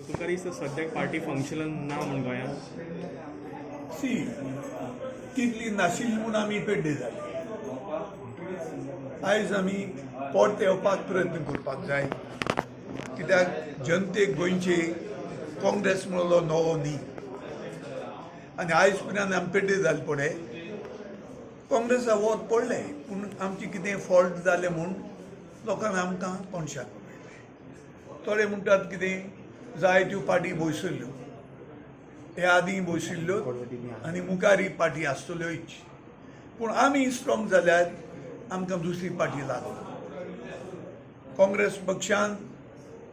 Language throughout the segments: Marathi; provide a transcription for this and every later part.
तुका दिसता सद्याक पार्टी फंक्शनल ना म्हूण गोंयांत? सी तितली नाशिल्ली म्हूण आमी पेड्डे जाले. आयज आमी पोट येवपाक प्रयत्न करपाक जाय, कित्याक जनतेक गोंयचे काँग्रेस म्हणलो नवो न्ही. आनी आयज पर्यंत आमी पेड्डे जाले पळय, काँग्रेसा वोत पडलें, पूण आमचें कितें फॉल्ट जालें म्हूण लोकांनी आमकां कोणशाक पळयलें. थोडे म्हणटात कितें जायत्यो पार्टी बसयल्ल्यो, हे आदीं बसयल्ल्यो आनी मुखारी पार्टी आसतल्योच, पूण आमी स्ट्रॉंग जाल्यार आमकां दुसरी पार्टी लागना. काँग्रेस पक्षान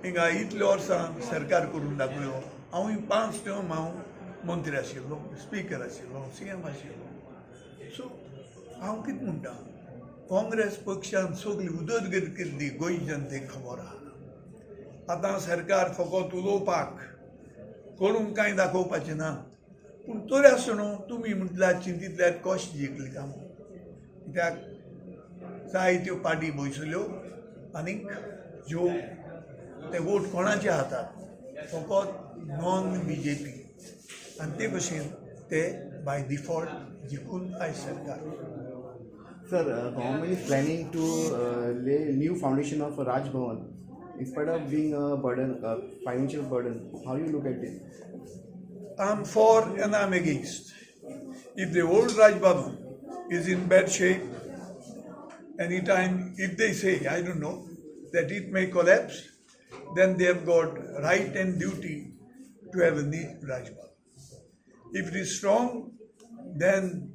हिंगा इतले वर्सां सरकार करून दाखयलो. हांवूय 5 टर्म मंत्री आशिल्लो, स्पीकर आशिल्लो, CM आशिल्लो. सो हांव कितें म्हणटा, काँग्रेस पक्षान सगळी उदरगत केल्ली गोंय जनतेक खबर आहा. आतां सरकार फकत उलोवपाक, करून कांय दाखोवपाचें ना. पूण तरी आसतना तुमी म्हटल्यार चिंतितल्यार कशें जिखले काय म्हूण. कित्याक जायत्यो पार्टी बसयल्यो आनीक ज्यो ते वोट कोणाच्या हातांत, फकत नॉन BJP, आनी ते भशेन ते बाय डिफॉल्ट जिखून आयज सरकार. Sir, government is planning to lay new foundation of Raj Bhavan in spite of being a burden, a financial burden. How do you look at it? I'm for and I'm against. If the old Raj Bhavan is in bad shape, anytime if they say, I don't know, that it may collapse, then they have got right and duty to have a new Raj Bhavan. If it is strong, then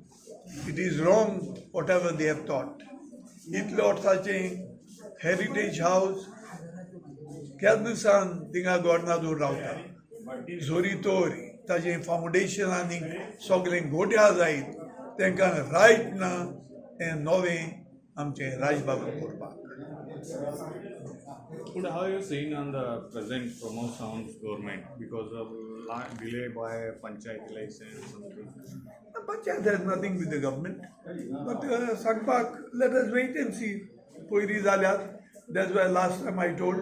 it is wrong whatever they have thought. Itlotaचे heritage house, केन्नासान थिंगा गोडनादूर रावता. जोरी तोरी ताजे फाउंडेशन आनी सगळें घोट्या जायत, तांकां रायट ना हें नवें आमचें राजभवन करपाक. But how are you seeing on the present Pramod Sawant's government because of delay by panchayat election or something? Panchayat has nothing with the government. But सांगपाक, let us wait and see. पयलीं जाल्यार, that's why last time I told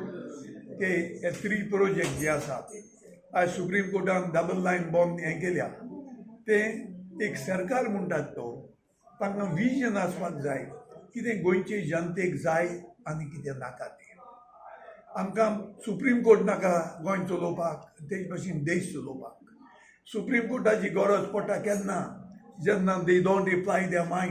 के हे 3 projects जे आसात, आज सुप्रीम कोर्टान डबल लायन बॉम्ब हें केल्या, ते एक सरकार म्हणटात तो, तांकां विजन आसपाक जाय, कितें गोंयचे जनतेक जाय आनी कितें नाका तें. आमकां सुप्रीम कोर्ट नाका गोंय चलोवपाक, तेच भशेन देश चलोवपाक. सुप्रीम कोर्टाची गरज पडटा केन्ना, जेन्ना they don't apply their mind